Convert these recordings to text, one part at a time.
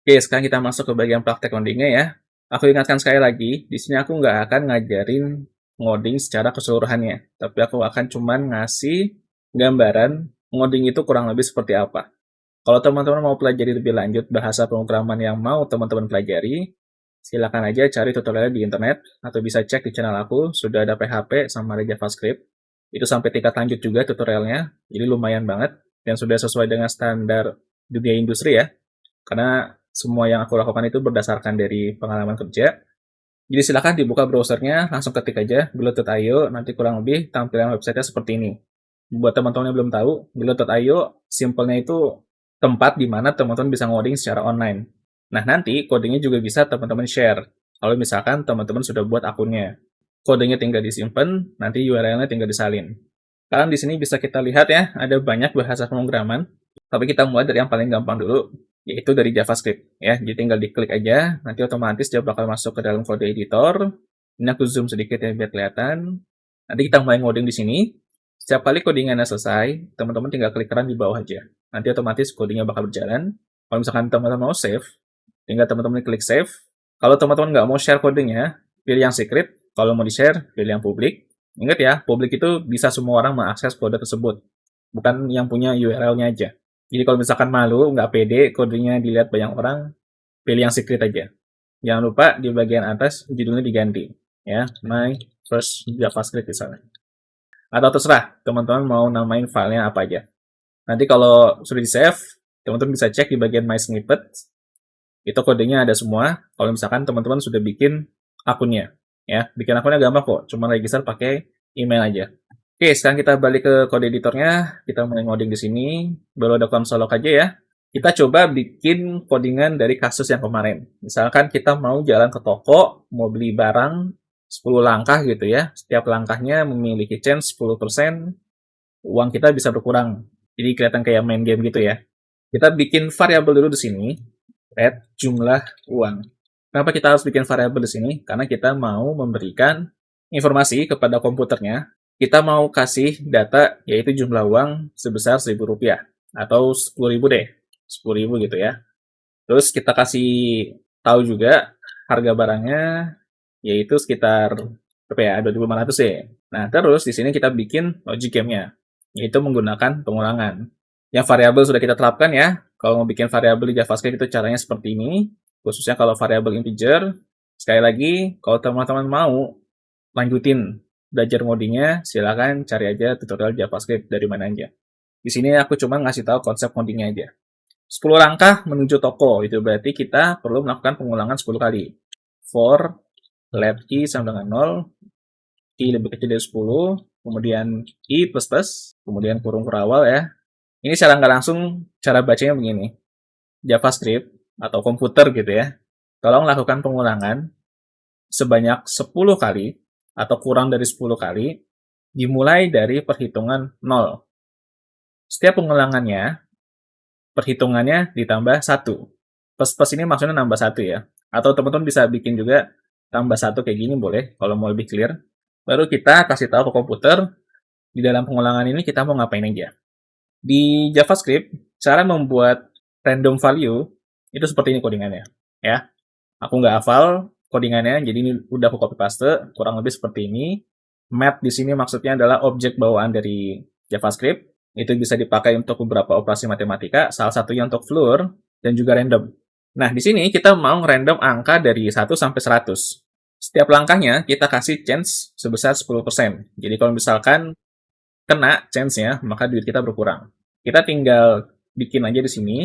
Oke, sekarang kita masuk ke bagian praktek codingnya ya. Aku ingatkan sekali lagi, di sini aku nggak akan ngajarin ngoding secara keseluruhannya, tapi aku akan cuman ngasih gambaran ngoding itu kurang lebih seperti apa. Kalau teman-teman mau pelajari lebih lanjut bahasa pemrograman yang mau teman-teman pelajari, silakan aja cari tutorialnya di internet, atau bisa cek di channel aku, sudah ada PHP sama ada JavaScript. Itu sampai tingkat lanjut juga tutorialnya, jadi lumayan banget, dan sudah sesuai dengan standar dunia industri ya, karena semua yang aku lakukan itu berdasarkan dari pengalaman kerja. Jadi silakan dibuka browsernya, langsung ketik aja build.io, nanti kurang lebih tampilan websitenya seperti ini. Buat teman-teman yang belum tahu, build.io simpelnya itu tempat di mana teman-teman bisa ngoding secara online. Nah, nanti codingnya juga bisa teman-teman share. Kalau misalkan teman-teman sudah buat akunnya. Kodenya tinggal disimpan, nanti URL-nya tinggal disalin. Sekarang di sini bisa kita lihat ya, ada banyak bahasa pemrograman. Tapi kita mulai dari yang paling gampang dulu, yaitu dari JavaScript. Ya, jadi tinggal diklik aja, nanti otomatis dia bakal masuk ke dalam kode editor. Ini aku zoom sedikit ya biar kelihatan. Nanti kita mulai ngoding di sini. Setiap kali codingannya selesai, teman-teman tinggal klik run di bawah aja. Nanti otomatis codingnya bakal berjalan. Kalau misalkan teman-teman mau save, tinggal teman-teman klik save. Kalau teman-teman nggak mau share codingnya, pilih yang secret. Kalau mau di-share, pilih yang public. Ingat ya, public itu bisa semua orang mengakses kode tersebut, bukan yang punya URL-nya aja. Jadi kalau misalkan malu, nggak pede, kodenya dilihat banyak orang, pilih yang secret aja. Jangan lupa di bagian atas judulnya diganti. Ya, my first JavaScript misalnya. Atau terserah, teman-teman mau namain filenya apa aja. Nanti kalau sudah di-save, teman-teman bisa cek di bagian my snippet, itu kodenya ada semua. Kalau misalkan teman-teman sudah bikin akunnya. Ya, bikin akunnya gampang kok, cuma register pakai email aja. Oke, sekarang kita balik ke kode editornya. Kita mulai ngoding di sini. Baru ada konsol aja ya. Kita coba bikin codingan dari kasus yang kemarin. Misalkan kita mau jalan ke toko, mau beli barang 10 langkah gitu ya. Setiap langkahnya memiliki chance 10%, uang kita bisa berkurang. Jadi kelihatan kayak main game gitu ya. Kita bikin variabel dulu di sini, red jumlah uang. Kenapa kita harus bikin variabel di sini? Karena kita mau memberikan informasi kepada komputernya. Kita mau kasih data, yaitu jumlah uang sebesar Rp1.000 atau 10.000 deh, 10.000 gitu ya. Terus kita kasih tahu juga harga barangnya, yaitu sekitar berapa ya, 2.500 ya. Nah, terus di sini kita bikin logic game-nya, yaitu menggunakan pengulangan. Yang variabel sudah kita terapkan ya. Kalau mau bikin variabel di JavaScript itu caranya seperti ini, khususnya kalau variabel integer. Sekali lagi, kalau teman-teman mau lanjutin belajar ngodingnya, silakan cari aja tutorial JavaScript dari mana aja. Di sini aku cuma ngasih tahu konsep ngodingnya aja. 10 langkah menuju toko, itu berarti kita perlu melakukan pengulangan 10 kali. For let i sama dengan 0, i lebih kecil dari 10, kemudian i plus plus, kemudian kurung kurawal ya. Ini secara nggak langsung, cara bacanya begini. JavaScript atau komputer gitu ya, tolong lakukan pengulangan sebanyak 10 kali atau kurang dari 10 kali, dimulai dari perhitungan 0. Setiap pengulangannya, perhitungannya ditambah 1. Plus-plus ini maksudnya nambah 1 ya. Atau teman-teman bisa bikin juga tambah 1 kayak gini boleh, kalau mau lebih clear. Baru kita kasih tahu ke komputer, di dalam pengulangan ini kita mau ngapain aja. Di JavaScript, cara membuat random value, itu seperti ini codingannya. Ya, aku nggak hafal codingannya, jadi ini udah aku copy paste, kurang lebih seperti ini. Map di sini maksudnya adalah objek bawaan dari JavaScript. Itu bisa dipakai untuk beberapa operasi matematika, salah satunya untuk floor dan juga random. Nah, di sini kita mau random angka dari 1 sampai 100. Setiap langkahnya kita kasih chance sebesar 10%. Jadi kalau misalkan kena chance-nya, maka duit kita berkurang. Kita tinggal bikin aja di sini.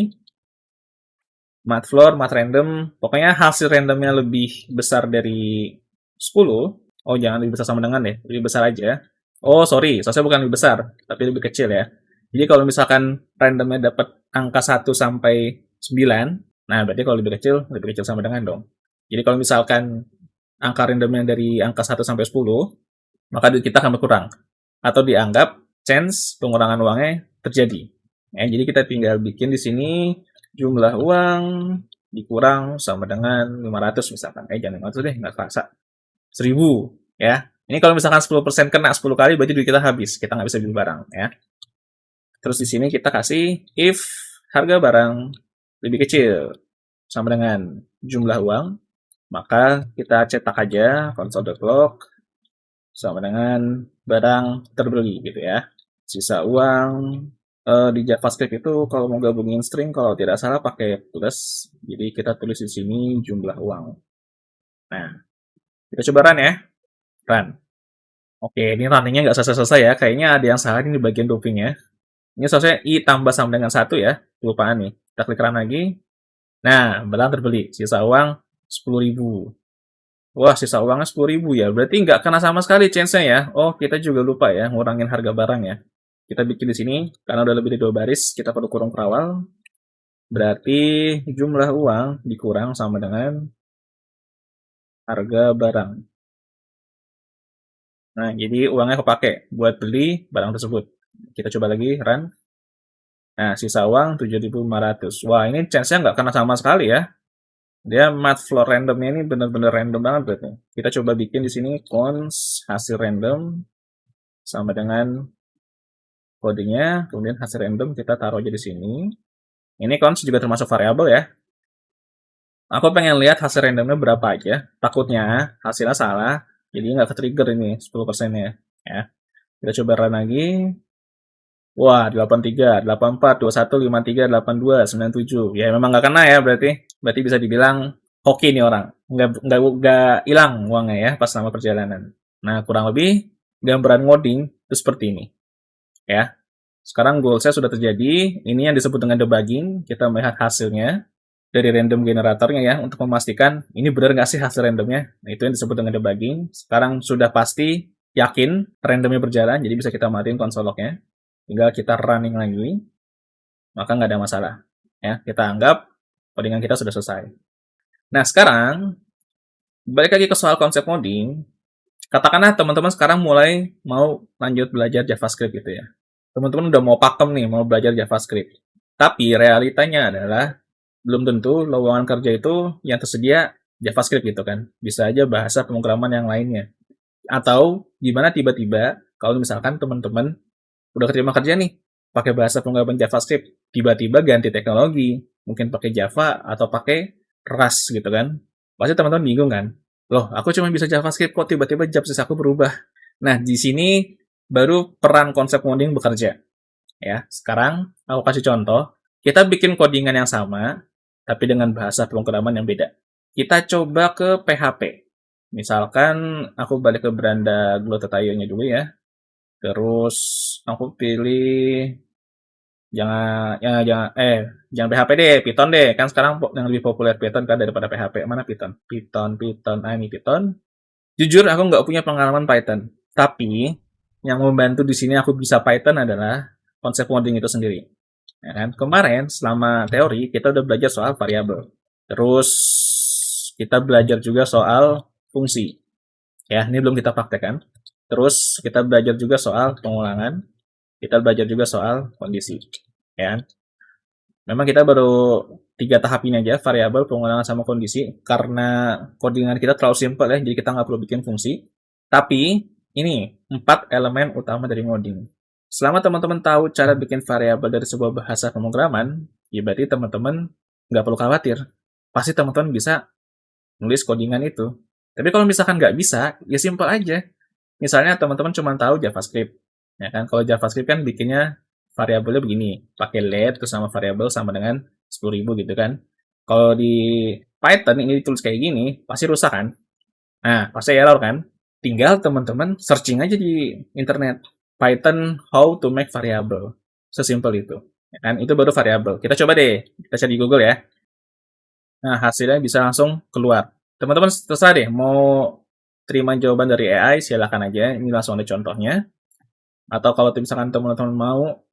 Mat floor, mat random, pokoknya hasil randomnya lebih besar dari 10. Oh, jangan lebih besar sama dengan deh, lebih besar aja. Oh, sorry, soalnya bukan lebih besar, tapi lebih kecil ya. Jadi kalau misalkan randomnya dapat angka 1 sampai 9, nah berarti kalau lebih kecil sama dengan dong. Jadi kalau misalkan angka randomnya dari angka 1 sampai 10, maka duit kita akan berkurang. Atau dianggap chance pengurangan uangnya terjadi. Ya, jadi kita tinggal bikin di sini jumlah uang dikurang sama dengan 500 misalkan. Jangan 500 deh, nggak kerasa. 1000 ya. Ini kalau misalkan 10% kena 10 kali, berarti duit kita habis. Kita nggak bisa beli barang ya. Terus di sini kita kasih if harga barang lebih kecil. sama dengan jumlah uang, maka kita cetak aja console.log sama dengan barang terbeli gitu ya. Sisa uang di JavaScript itu kalau mau gabungin string kalau tidak salah pakai plus. Jadi kita tulis di sini jumlah uang. Nah, kita coba run ya. Run. Oke, ini runningnya nggak selesai-selesai ya. Kayaknya ada yang salah ini di bagian loopingnya. Ini seharusnya I tambah sama dengan 1 ya. Kelupaan nih. Kita klik run lagi. Nah, barang terbeli. Sisa uang 10.000. Wah, sisa uangnya 10.000 ya. Berarti nggak kena sama sekali change-nya ya. Oh, kita juga lupa ya ngurangin harga barang ya. Kita bikin di sini, karena udah lebih dari 2 baris, kita perlu kurung perawal. Berarti jumlah uang dikurang sama dengan harga barang. Nah, jadi uangnya kepake buat beli barang tersebut. Kita coba lagi, run. Nah, sisa uang 7.500. Wah, ini chance-nya nggak kena sama sekali ya. Dia math floor randomnya ini bener-bener random banget berarti. Kita coba bikin di sini cons hasil random sama dengan kodenya, kemudian hasil random kita taruh aja di sini. Ini cons juga termasuk variabel ya. Aku pengen lihat hasil randomnya berapa aja. Takutnya hasilnya salah, jadi nggak ke-trigger ini 10%-nya. Ya. Kita coba run lagi. Wah, 83, 84, 21, 53, 82, 97. Ya memang nggak kena ya berarti. Berarti bisa dibilang hoki nih orang. Nggak hilang uangnya ya pas sama perjalanan. Nah, kurang lebih gambaran ngoding itu seperti ini. Ya. Sekarang goal-nya sudah terjadi. Ini yang disebut dengan debugging. Kita melihat hasilnya dari random generatornya ya untuk memastikan ini benar nggak sih hasil randomnya. Nah, itu yang disebut dengan debugging. Sekarang sudah pasti yakin randomnya berjalan, jadi bisa kita matiin console log-nya. Tinggal kita running lagi, maka nggak ada masalah. Ya, kita anggap codingan kita sudah selesai. Nah, sekarang balik lagi ke soal konsep coding. Katakanlah teman-teman sekarang mulai mau lanjut belajar JavaScript gitu ya. Teman-teman udah mau pakem nih, mau belajar JavaScript. Tapi realitanya adalah belum tentu lowongan kerja itu yang tersedia JavaScript gitu kan. Bisa aja bahasa pemrograman yang lainnya. Atau gimana tiba-tiba kalau misalkan teman-teman udah keterima kerja nih pakai bahasa pemrograman JavaScript, tiba-tiba ganti teknologi, mungkin pakai Java atau pakai Rust gitu kan. Pasti teman-teman bingung kan? Loh, aku cuma bisa JavaScript kok tiba-tiba job desk aku berubah. Nah, di sini baru peran konsep coding bekerja. Ya, sekarang aku kasih contoh. Kita bikin codingan yang sama, tapi dengan bahasa pemrograman yang beda. Kita coba ke PHP. Misalkan aku balik ke beranda Glotat.io-nya dulu ya. Terus aku pilih jangan PHP deh, Python deh. Kan sekarang yang lebih populer Python kan daripada PHP. Mana Python? Python, ini Python. Jujur aku nggak punya pengalaman Python. Tapi yang membantu di sini aku bisa Python adalah konsep coding itu sendiri. Ya kan? Kemarin selama teori kita udah belajar soal variabel. Terus kita belajar juga soal fungsi. Ya, ini belum kita praktekkan. Terus kita belajar juga soal pengulangan. Kita belajar juga soal kondisi. Ya. Memang kita baru 3 tahap ini aja, variabel, pengulangan, sama kondisi. Karena codingan kita terlalu simpel ya, jadi kita nggak perlu bikin fungsi. Tapi ini 4 elemen utama dari ngoding. Selama teman-teman tahu cara bikin variabel dari sebuah bahasa pemrograman, ya berarti teman-teman nggak perlu khawatir. Pasti teman-teman bisa nulis codingan itu. Tapi kalau misalkan nggak bisa, ya simpel aja. Misalnya teman-teman cuma tahu JavaScript. Ya kan? Kalau JavaScript kan bikinnya variabelnya begini. Pakai let terus sama variabel sama dengan 10.000 gitu kan. Kalau di Python ini ditulis kayak gini, pasti rusak kan? Nah, pasti error kan? Tinggal teman-teman searching aja di internet. Python how to make variable. Sesimpel itu. Ya kan? Itu baru variabel. Kita coba deh. Kita cari di Google ya. Nah, hasilnya bisa langsung keluar. Teman-teman terserah deh, mau terima jawaban dari AI, silakan aja. Ini langsung ada contohnya. Atau kalau misalkan teman-teman mau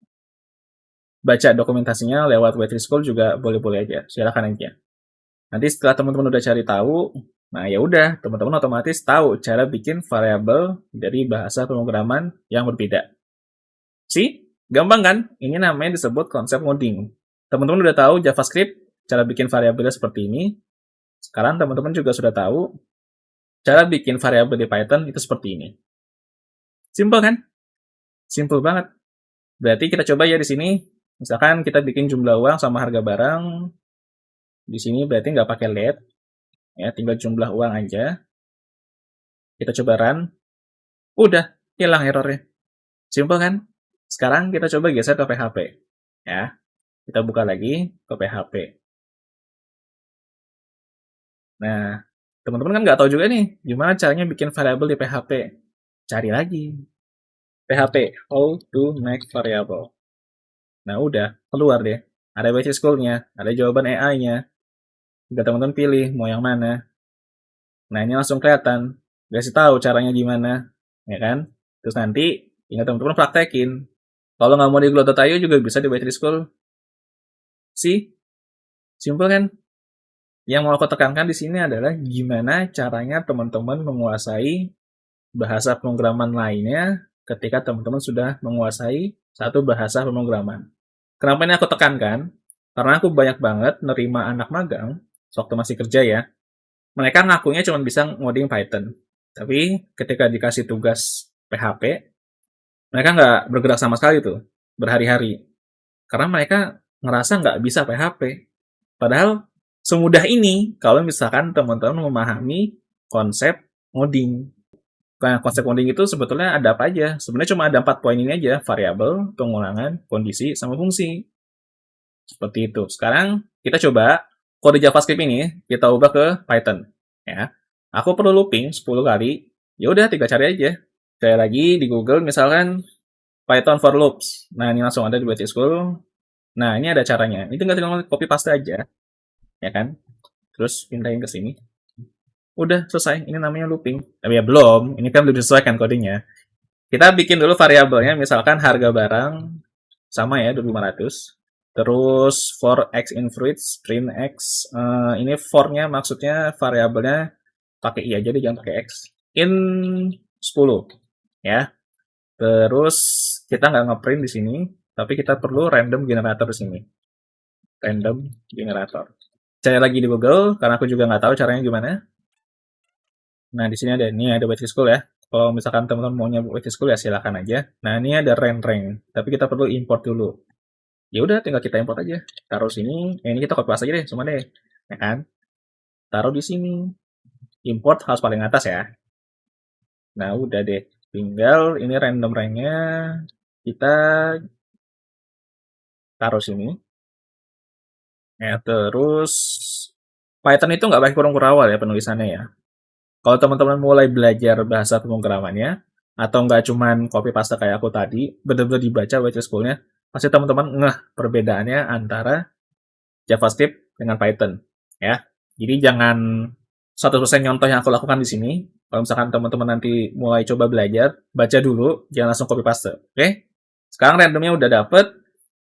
baca dokumentasinya lewat Waitress School juga boleh-boleh aja. Silakan aja. Nanti setelah teman-teman udah cari tahu, nah ya udah, teman-teman otomatis tahu cara bikin variabel dari bahasa pemrograman yang berbeda. See? Gampang kan? Ini namanya disebut konsep coding. Teman-teman udah tahu JavaScript, cara bikin variabelnya seperti ini. Sekarang teman-teman juga sudah tahu cara bikin variabel di Python itu seperti ini. Simple kan? Simple banget. Berarti kita coba ya di sini. Misalkan kita bikin jumlah uang sama harga barang. Di sini berarti nggak pakai let, ya, tinggal jumlah uang aja. Kita coba run, udah hilang errornya. Simple kan? Sekarang kita coba geser ke PHP. Ya, kita buka lagi ke PHP. Nah, teman-teman kan nggak tahu juga nih, gimana caranya bikin variable di PHP. Cari lagi. PHP, how to make variable. Nah, udah, keluar deh. Ada basic school-nya, ada jawaban AI-nya. Tinggal teman-teman pilih mau yang mana. Nah, ini langsung kelihatan. Kasih tahu caranya gimana, ya kan? Terus nanti, tinggal teman-teman praktekin. Kalau nggak mau di Glow.io juga bisa di basic school. Sih, simple kan? Yang mau aku tekankan di sini adalah gimana caranya teman-teman menguasai bahasa pemrograman lainnya ketika teman-teman sudah menguasai satu bahasa pemrograman. Kenapa ini aku tekankan? Karena aku banyak banget nerima anak magang waktu masih kerja ya. Mereka ngakunya cuma bisa ngoding Python. Tapi ketika dikasih tugas PHP, mereka nggak bergerak sama sekali tuh, berhari-hari. Karena mereka ngerasa nggak bisa PHP. Padahal semudah ini kalau misalkan teman-teman memahami konsep ngoding. Nah, konsep coding itu sebetulnya ada apa aja? Sebenarnya cuma ada 4 poin ini aja, variabel, pengulangan, kondisi, sama fungsi. Seperti itu. Sekarang kita coba kode JavaScript ini kita ubah ke Python. Ya, aku perlu looping 10 kali. Ya udah, tinggal cari aja. Kayak lagi di Google misalkan Python for loops. Nah, ini langsung ada di Basic School. Nah, ini ada caranya. Ini tinggal copy paste aja, ya kan? Terus pindahin ke sini. Udah selesai. Ini namanya looping. Tapi ya belum. Ini kan belum disesuaikan kodenya. Kita bikin dulu variabelnya, misalkan harga barang sama ya 2500. Terus for x in fruits, print x. Ini for-nya maksudnya variabelnya pakai i aja, jangan pakai x. In 10 ya. Terus kita nggak ngeprint di sini, tapi kita perlu random generator di sini. Random generator. Cari lagi di Google karena aku juga nggak tahu caranya gimana. Nah, di sini ada basic school ya. Kalau misalkan teman-teman maunya basic school ya silakan aja. Nah, ini ada rank, tapi kita perlu import dulu. Ya udah, tinggal kita import aja. Taruh sini, ini kita copy paste aja deh, semua deh. Ya kan? Taruh di sini. Import harus paling atas ya. Nah, udah deh. Tinggal ini random rank-nya kita taruh sini. Ya, terus Python itu nggak pakai kurung kurawal ya penulisannya ya. Kalau teman-teman mulai belajar bahasa pemrogramannya, atau nggak cuman copy paste kayak aku tadi, benar-benar dibaca baca schoolnya, pasti teman-teman ngeh perbedaannya antara JavaScript dengan Python. Ya, jadi jangan 100% nyontoh yang aku lakukan di sini. Kalau misalkan teman-teman nanti mulai coba belajar, baca dulu, jangan langsung copy paste. Oke? Sekarang randomnya udah dapet,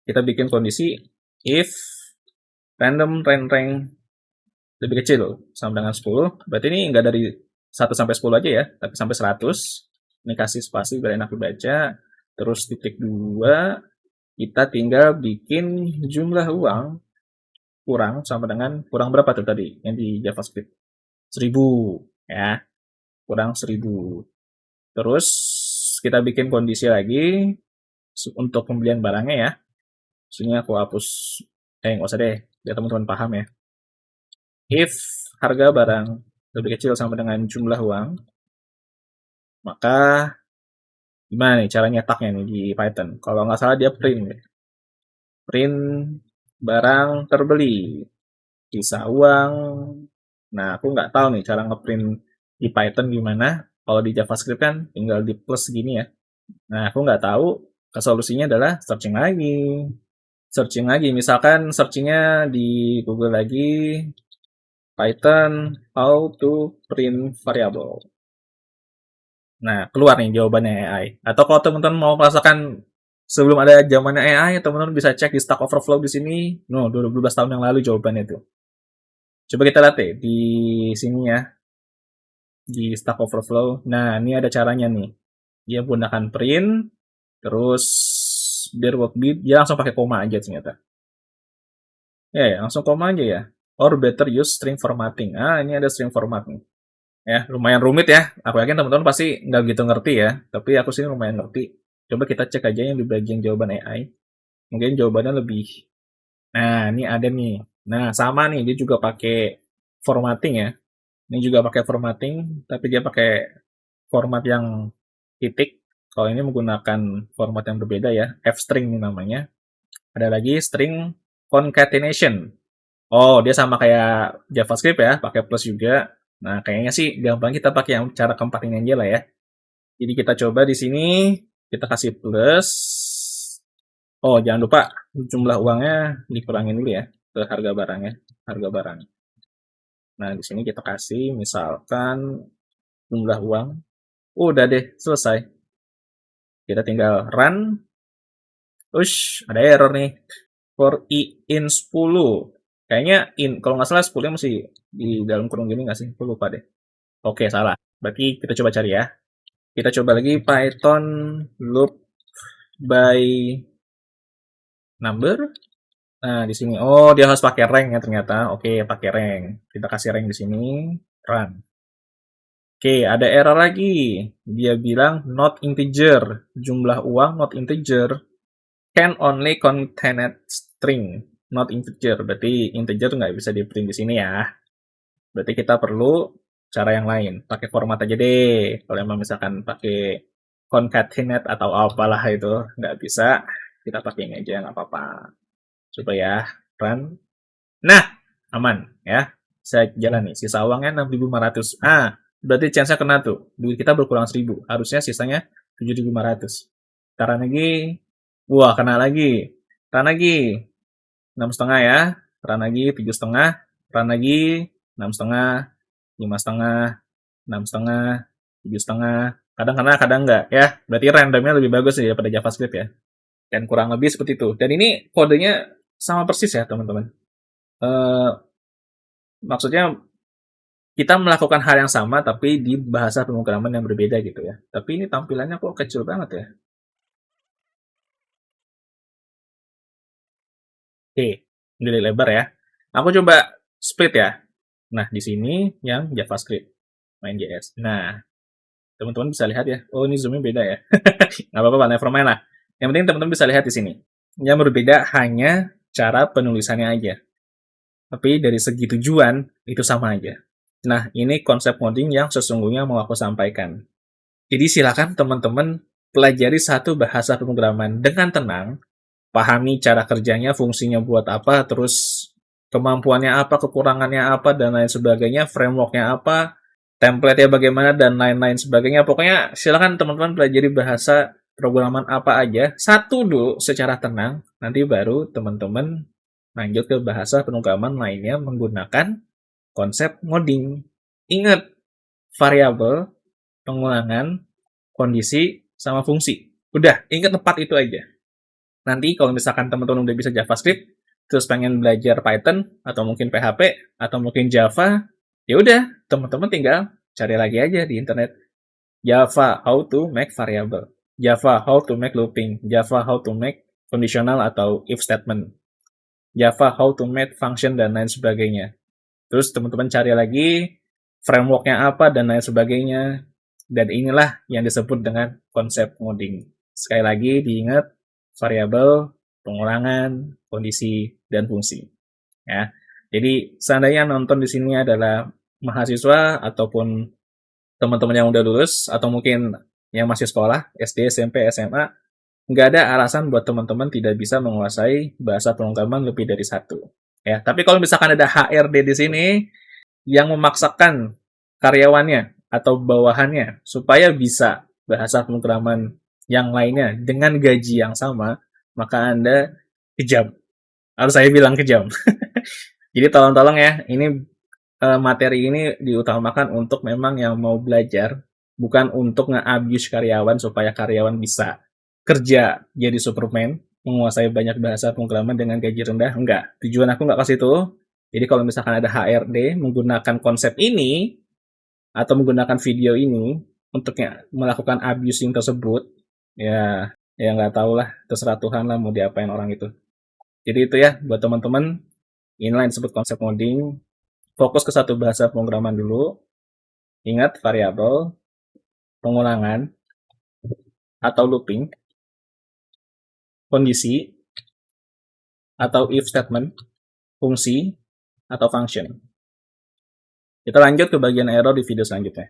kita bikin kondisi if random rank lebih kecil sama dengan 10, berarti ini enggak dari 1 sampai 10 aja ya, tapi sampai 100. Ini kasih spasi biar enak dibaca. Terus titik 2, kita tinggal bikin jumlah uang kurang sama dengan kurang berapa tuh tadi yang di JavaScript? 1000 ya, kurang 1000. Terus kita bikin kondisi lagi untuk pembelian barangnya ya. Sini aku hapus, nggak usah deh, biar teman-teman paham ya. If harga barang lebih kecil sama dengan jumlah uang, maka gimana nih cara nyetaknya nih di Python? Kalau nggak salah dia print. Print barang terbeli. Sisa uang. Nah, aku nggak tahu nih cara ngeprint di Python gimana. Kalau di JavaScript kan tinggal di plus gini ya. Nah, aku nggak tahu. Solusinya adalah searching lagi. Searching lagi. Misalkan searchingnya di Google lagi. Python how to print variable. Nah, keluar nih jawabannya AI. Atau kalau teman-teman mau merasakan sebelum ada zamannya AI, teman-teman bisa cek di Stack Overflow di sini. No, 12 tahun yang lalu jawabannya itu. Coba kita lihat deh di sini ya, di Stack Overflow. Nah, ini ada caranya nih. Dia menggunakan print, terus there will be, dia langsung pakai koma aja ternyata. Ya, langsung koma aja ya. Or better use string formatting. Ah, ini ada string format nih. Ya, lumayan rumit ya. Aku yakin teman-teman pasti nggak gitu ngerti ya. Tapi aku sih lumayan ngerti. Coba kita cek aja yang di bagian jawaban AI. Mungkin jawabannya lebih. Nah, ini ada nih. Nah, sama nih, dia juga pakai formatting ya. Ini juga pakai formatting, tapi dia pakai format yang titik. Kalau ini menggunakan format yang berbeda ya, F-string ini namanya. Ada lagi string concatenation. Oh, dia sama kayak JavaScript ya, pakai plus juga. Nah, kayaknya sih gampang kita pakai yang cara keempat ini aja lah ya. Jadi kita coba di sini, kita kasih plus. Oh, jangan lupa jumlah uangnya dikurangin dulu ya ke harga barangnya, harga barang. Nah, di sini kita kasih misalkan jumlah uang. Udah deh, selesai. Kita tinggal run. Ush, ada error nih. For i in 10. Kayaknya kalau nggak salah 10 masih di dalam kurung gini nggak sih? Aku lupa deh. Oke, salah. Berarti kita coba cari ya. Kita coba lagi Python loop by number. Nah, di sini. Oh, dia harus pakai rank ya ternyata. Oke, pakai rank. Kita kasih rank di sini. Run. Oke, ada error lagi. Dia bilang not integer. Jumlah uang not integer. Can only contain string. Not integer. Berarti integer nggak bisa di print di sini ya. Berarti kita perlu cara yang lain. Pakai format aja deh. Kalau emang misalkan pakai concatenate atau apalah itu nggak bisa, kita pakai ini aja nggak apa-apa. Coba ya, run. Nah, aman ya. Saya jalan nih. Sisa uangnya 6.500. Ah, berarti chance-nya kena tuh. Duit kita berkurang 1.000. Harusnya sisanya 7.500. Taran lagi. Wah, kena lagi. Taran lagi. 6,5 ya. Taran lagi 7,5. Taran lagi 6,5. 5,5, 6,5, 7,5. Kadang kena, kadang enggak ya. Berarti randomnya lebih bagus sih daripada JavaScript ya. Dan kurang lebih seperti itu. Dan ini kodenya sama persis ya teman-teman. Eh, maksudnya kita melakukan hal yang sama tapi di bahasa pemrograman yang berbeda gitu ya. Tapi ini tampilannya kok kecil banget ya. Oke, jadi lebar ya. Aku coba split ya. Nah, di sini yang JavaScript, main JS. Nah, teman-teman bisa lihat ya. Oh, ini zoomnya beda ya. Nggak apa-apa, nevermind lah. Yang penting teman-teman bisa lihat di sini. Yang berbeda hanya cara penulisannya aja. Tapi dari segi tujuan, itu sama aja. Nah, ini konsep modding yang sesungguhnya mau aku sampaikan. Jadi silakan teman-teman pelajari satu bahasa pemrograman dengan tenang, pahami cara kerjanya, fungsinya buat apa, terus kemampuannya apa, kekurangannya apa, dan lain sebagainya, frameworknya apa, template-nya bagaimana, dan lain-lain sebagainya. Pokoknya silakan teman-teman pelajari bahasa programan apa aja, satu dulu secara tenang, nanti baru teman-teman lanjut ke bahasa pemrograman lainnya menggunakan konsep modding. Ingat, variabel, pengulangan, kondisi, sama fungsi. Udah, ingat tempat itu aja. Nanti kalau misalkan teman-teman udah bisa JavaScript, terus pengen belajar Python, atau mungkin PHP, atau mungkin Java, ya udah, teman-teman tinggal cari lagi aja di internet. Java, how to make variable. Java, how to make looping. Java, how to make conditional atau if statement. Java, how to make function, dan lain sebagainya. Terus teman-teman cari lagi frameworknya apa, dan lain sebagainya. Dan inilah yang disebut dengan konsep modding. Sekali lagi diingat, variabel, pengulangan, kondisi, dan fungsi. Ya. Jadi seandainya nonton di sini adalah mahasiswa ataupun teman-teman yang udah lulus atau mungkin yang masih sekolah, SD, SMP, SMA, nggak ada alasan buat teman-teman tidak bisa menguasai bahasa pemrograman lebih dari satu. Ya, tapi kalau misalkan ada HRD di sini yang memaksakan karyawannya atau bawahannya supaya bisa bahasa pemrograman yang lainnya dengan gaji yang sama, maka Anda kejam. Harus saya bilang kejam. Jadi tolong-tolong ya, ini materi ini diutamakan untuk memang yang mau belajar, bukan untuk nge-abuse karyawan supaya karyawan bisa kerja jadi Superman, menguasai banyak bahasa pemrograman dengan gaji rendah. Enggak, tujuan aku nggak ke situ. Jadi kalau misalkan ada HRD menggunakan konsep ini atau menggunakan video ini untuk melakukan abusing tersebut, ya ya nggak tahu lah, terserah Tuhan lah mau diapain orang itu. Jadi itu ya buat teman-teman, inilah yang disebut konsep modding. Fokus ke satu bahasa pemrograman dulu. Ingat variabel, pengulangan, atau looping, kondisi, atau if statement, fungsi, atau function. Kita lanjut ke bagian error di video selanjutnya.